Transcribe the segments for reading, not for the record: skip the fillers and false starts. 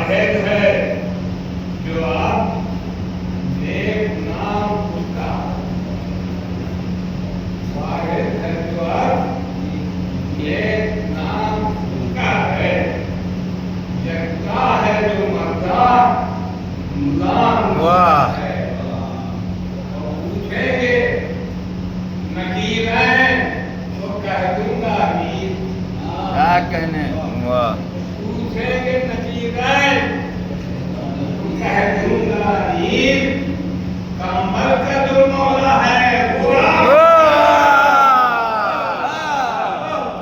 वाहिद है जो आप नेक नाम उसका वाहिद है जो आप नेक नाम उसका है यकता है जो मर्दा मुलाम वाह है और पूछेंगे नकीर है तो कह दूंगा मीर क्या कहने वाह पूछेंगे नकीर है तो कह दूंगा मीर कमर का जो मौला है वो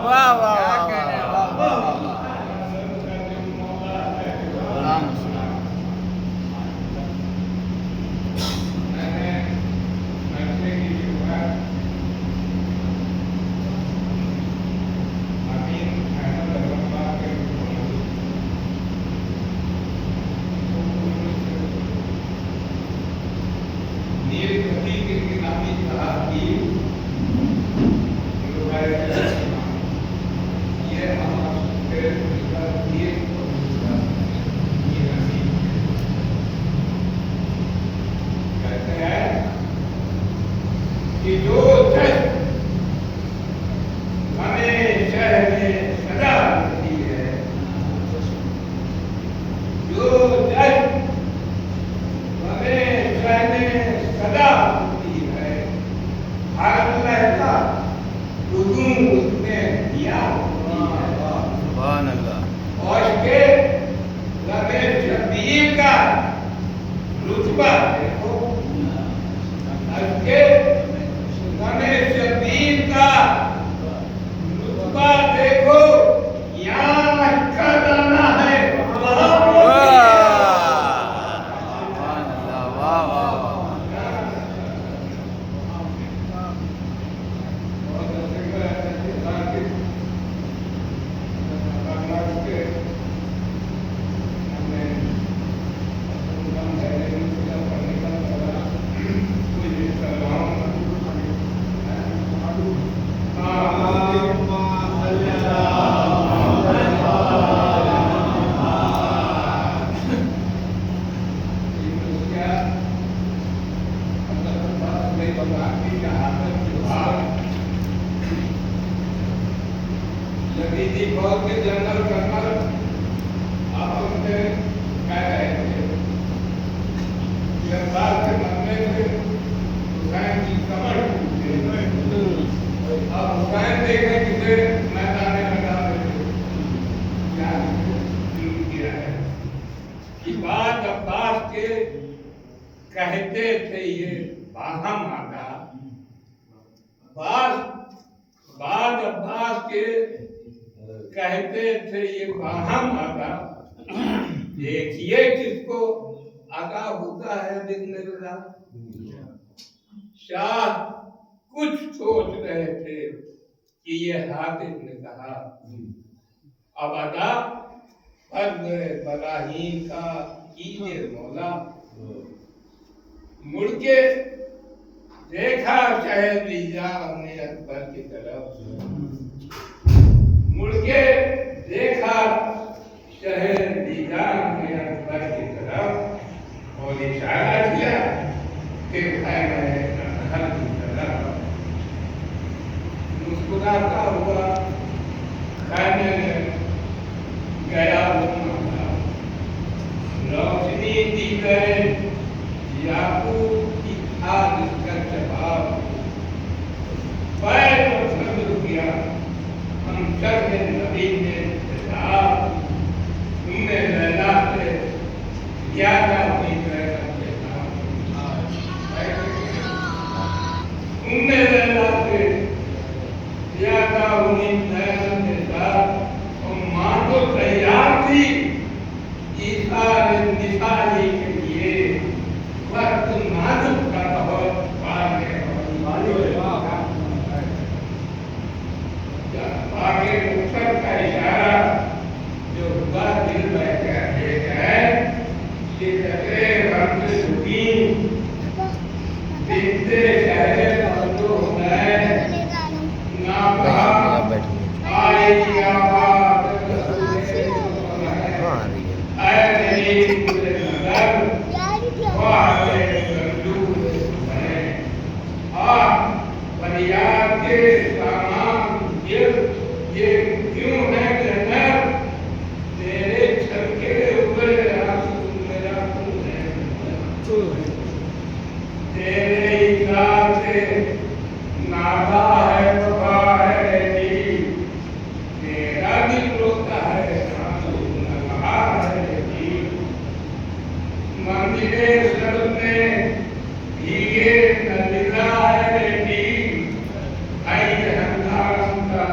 वाह वाह क्या वाह कहने वाह वाह वाह वाह राम कि जो जश्न हमें शहर में सदा मिलती है जो जश्न हमें शहर में सदा मिलती है हर लहजा हुजूम उसमें दिया होती है सुभान अल्लाह और के लबे शबीर का रुतबा देखो उसके लबे शबीर का रुतबा देखो यहाँ का दाना है सुभान अल्लाह वाह वाह वाह लगी फौज के जनरल कर्नल आप उनसे कह रहे थे गिरफ्तार के मामले में हुसैन की कमर टूट गई अब हुसैन देखे किसे मैदान मैदान क्या किया है कि बाद अब्बास के कहते थे ये बाहम आगा बाद अब्बास के कहते थे ये बाहम आगा देखिए किसको आगा होता है बिस्मिल्लाह शाह कुछ सोच रहे थे कि ये हातिफ ने कहा अब अदा फर्ज बराहीन का कीजिए मौला मुड़ के देखा शहर निजाम ने अकबर की तरफ मुड़ के देखा शहर निजाम ने अकबर की तरफ और इशारा किया कि घर की तरफ मुस्कुराता हुआ खाने में गया रोशनी दी गए याकूब की खाद का जवाब पैर और किया हम सब ने नबी ने जवाब तुमने लैला से ज्यादा हुई तुमने लैला से ज्यादा हुई के साथ और मां तो तैयार थी निशानी के लिए वक्त नाजुक का बहुत आगे ऊपर का इशारा जो हुआ दिल में कहते हैं कि ने ये नलिला है बेटी आई हंगाम का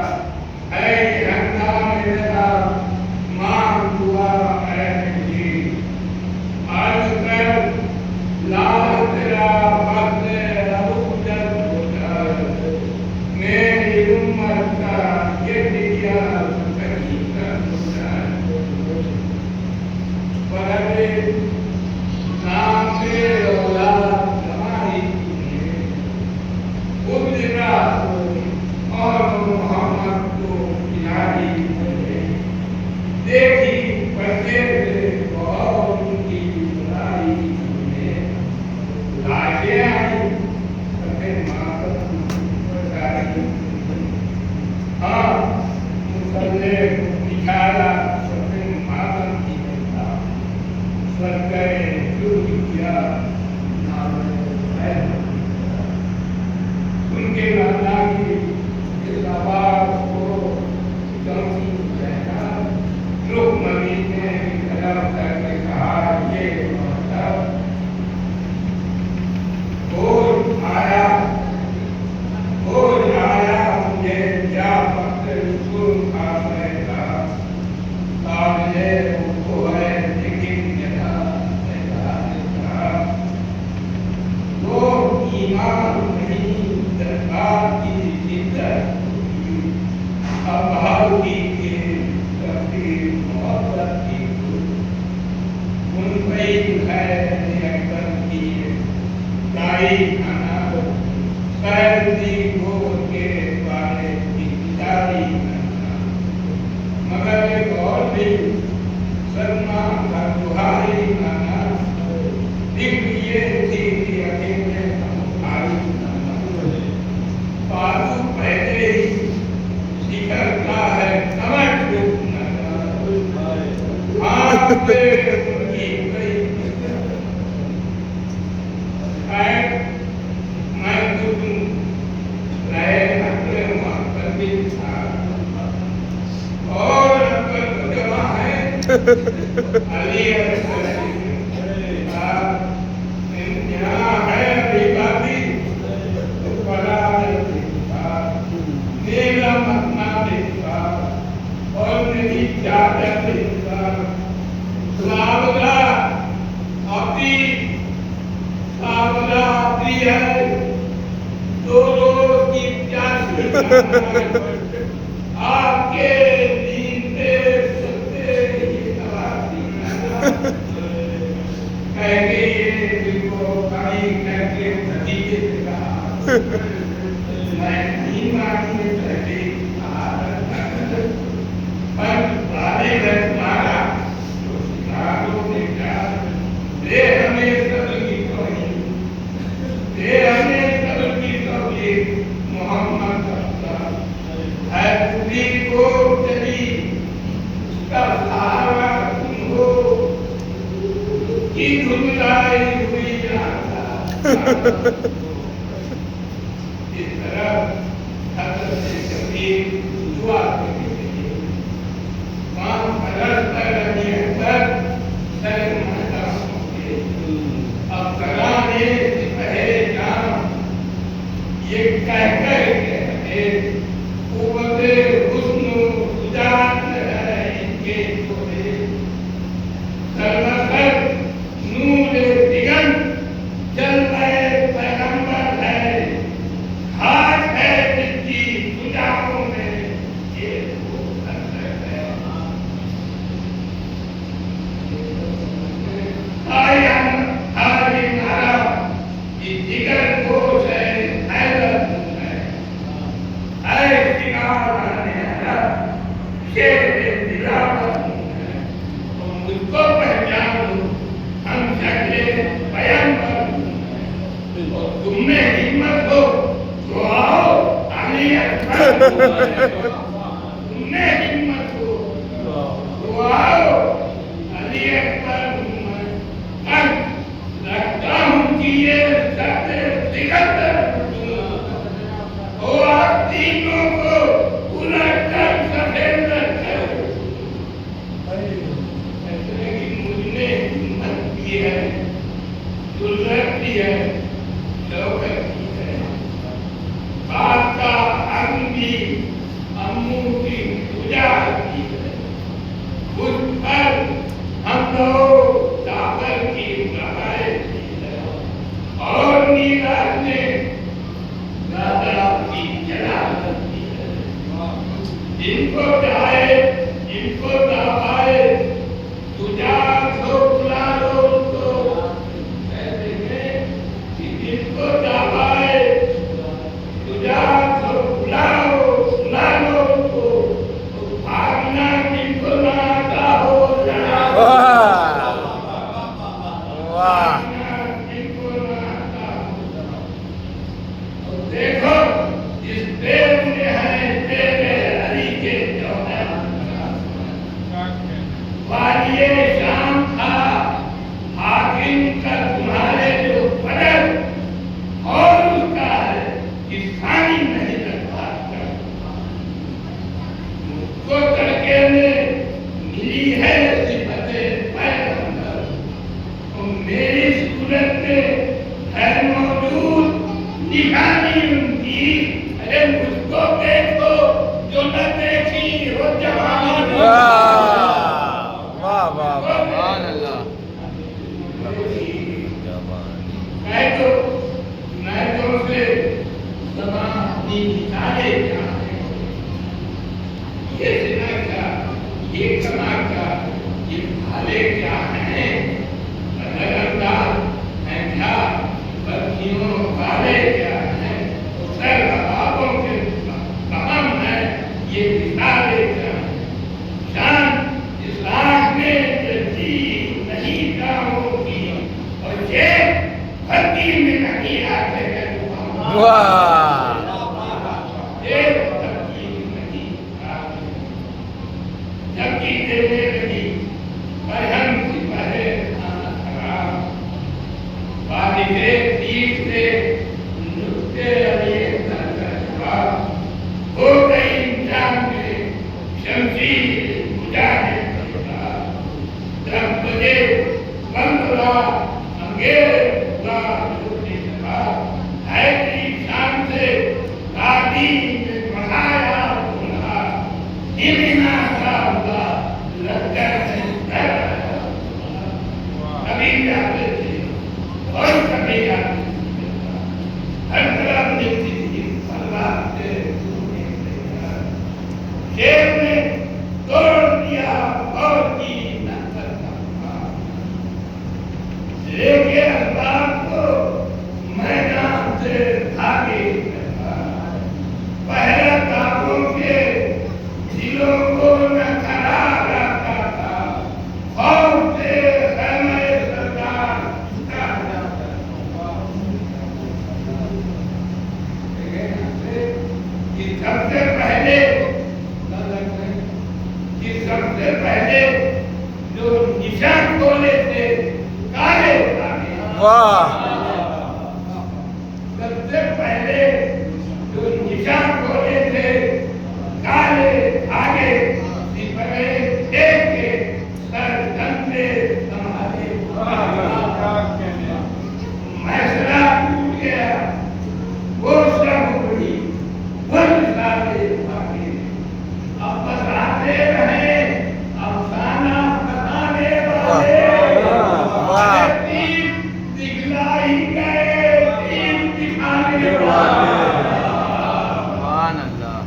है हंगाम मेरा मां दुआ है जी आज कर लाल तेरा वक्त अबूजर होता मेरी उम्र का ये दिया सही का होता पर नाम से औलाद हमारी उजरा और मोहम्मद को खिलाई देखी पर्दे से और उनकी बुराई में लाशें आई अपने मातम बताई हाँ मुसल्ले निकाला अपने मातम की बता स्वर गए जो किया नाम है उनके नाना की इस आवाज को गमी रहना रुकमनी ने कदम करके कहा ये मतलब भोज आया मुझे क्या वक्त रसूल का रहेगा काबिले वो है लेकिन वो ईमान नहीं दरबार की इज्जत अब की मोहब्बत की उन पे है अकबर की गाई खाना कैदी हो के बारे की जारी करना मगर एक और भी शर्मा का दुहारी खाना दिख ये थी कि अकेले भारी पालू पहले ही निकलता है कमर हाथ पे उनकी कई मैं खुद रहे अपने वहां पर भी था और अकबर तो जमा है अली यहाँ है अभी बाती तो बड़ा मेरा मतना देखा और मेरी चादर देखा सावला अपनी है दो रोज की प्यासी आपके दीन सकते ही नवाजी कह के ये दिल को कहीं करके नतीजे से कहा मैं नहीं मानी सके पर बारे में मारा तो सिखारो ने कहा दे हमें सभी की कही दे हमें सभी की कही मोहम्मद है खुदी को चली उसका सहारा तुम हो कि धुंधलाई हुई आता इस तरह हज़रत कबीर दुआ करते थे मां परस्तर नियंतर सर माता होते अब कराने से कहे जान ये कहकर कहते कुव्वते हुस्न सुजात है इनके छोड़े सर्वसर नूर दिगंत जल गए पैगंबर उस पर हम लोग दाखिल की रहाए और नीरज ने दादा की जला करती है। इनको जाए, इनको दबाए, तुझा तो बुला लो तो कहते हैं कि इनको दबाए, तुझा तो बुला लो तो भागना किनको ना आता हो वाह किनको ना आता हो। और देखो इस देव में है तेरे हरि के जौहर वालिए शाम था हाकिम का तुम्हारे जो बदल और उसका है कि सानी नहीं लगता मुझको तड़के में मिली है सिफते पैगंबर और मेरी सूरत में है मौजूद निशानी उनकी। अरे मुझको देखो जो न देखी हो जवान। वाह वाह सुभान अल्लाह मैं तो उसे ज़बानी निकाले क्या है, ये सिना क्या, ये कमा क्या, ये भाले क्या हैं, नजरअंदाज हैं क्या, बत्तियों वाले क्या हैं, सर रबाबों के तमाम है, ये मिसाले क्या हैं। शान इस आँख में जलती नहीं गाँवों की और ये भक्ति में नहीं आते हैं वाह ये भक्ति में नहीं आते जबकि देने लगी पर हम सिपाहे खाना खराब वालिदे तीर से नुक्ते अली जवाब हो गई इंजाम में शमशीर मुजाहिद करता जब तुझे बंदला अंगेज हुआ झूठी सभा है तेरी शान से दादी में बढ़ाया बोला हिमना सा हुआ लश्कर से डर आया। कभी जाते थे और कभी आते थे हर तरफ मिलती थी सलवार से शेर ने तोड़ दिया और की नजर का लेके अखबार को मैदान से भागे पहले काबों के दिलों को न करार आता था और से खैमे सरदार झुका जाता था। कि सबसे पहले जो निशान खोले थे काले धागे। वाह सबसे पहले जो निशान खोले थे काले धागे सिपरे एक के सर धंधे संभाले। फैसला टूट गया वो सब हुई वो सारे भागे। अब बताते रहे अफसाना बताने वाले तीर दिखला ही गए तीर दिखाने वाले। सुभान अल्लाह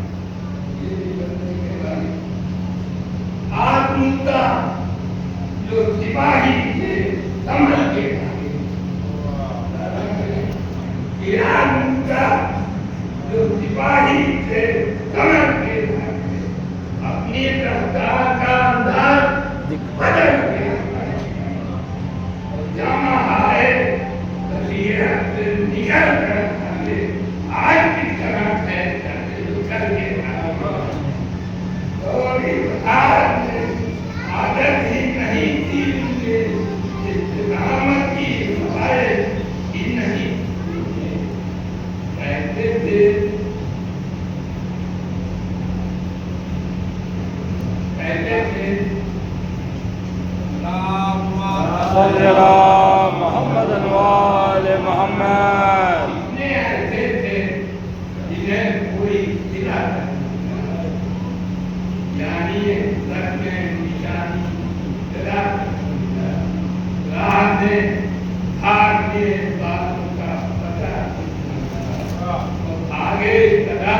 आज मुद्दा जो सिपाही थे समझ के भागे। ईरान मुद्दा जो सिपाही थे समझ के भागे। अपनी रफ्तार का अंदाज बदल गया जामा हाय तस्वीर से निकल कर भागे। आज की तरह है करके और आज आदत ही नहीं थी मुझे इस्तेमाल की हिफाजत ही नहीं कहते थे मोहम्मद वाले मोहम्मद इतने ऐसे थे जिन्हें कोई खिला यानी सर में निशानी में भारतीय बातों का पता आगे चला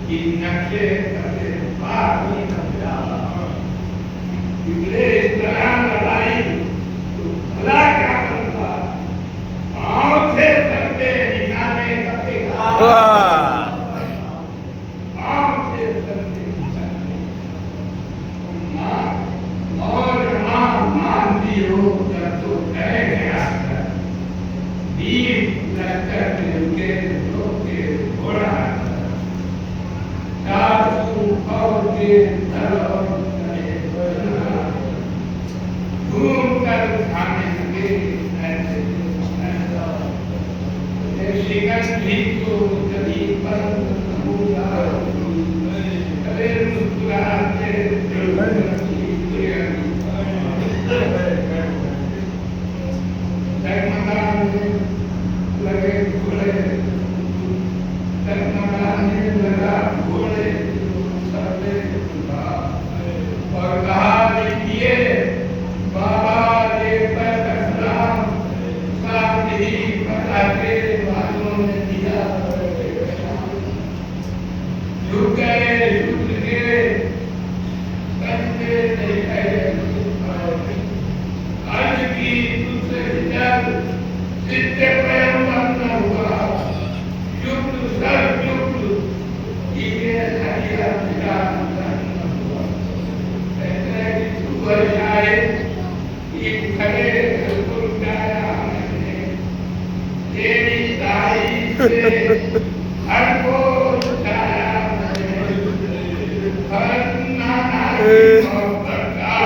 कि नक्शे कटे पार इंग्लिश तरह लड़ाई तो भला क्या करता आँख से करते निशाने कटेगा आँख से करते निशाने और मानती हो जब तो कह गया दीप लश्कर मिलके लोके घोड़ा चाचू और के धर घूम कर खाने लगे ऐसे शिकन भी तो कभी पर कभी मुस्कुराते लगे घोड़े टकमकाने लगा घोड़े और कहा देखिए बाबा ने पैगाम साथ ही पटाखे वालों ने दिया झुक गए करते नहीं है आज की तुझसे विचार जितने प्रेम करना हुआ युक्त सर युक्त ये हरिया विचार जाए एक खड़े बिल्कुल गाया मैंने तेरी तारीफ से हर को उठाया मैंने हर नाना और बरका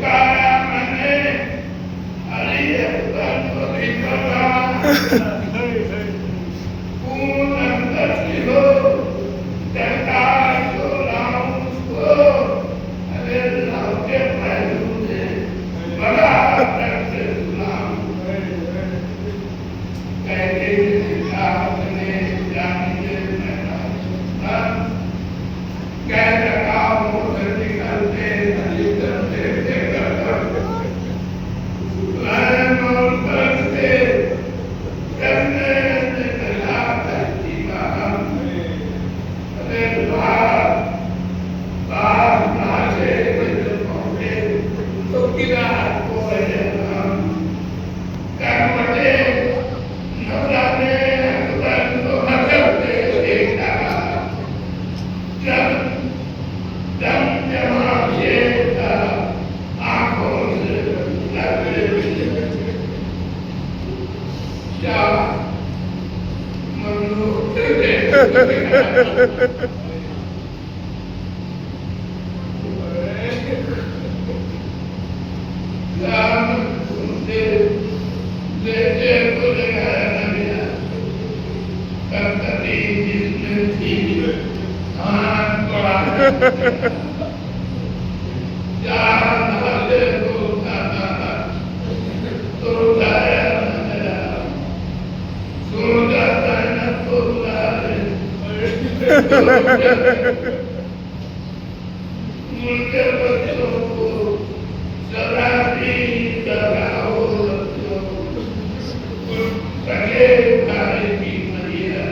गाया मैंने अली अकबर को भी कहा कौन अंदर से हो सरकार को लाऊं उसको मुझे बच्चों को शराबी लगाओ सगे भाई की मरिया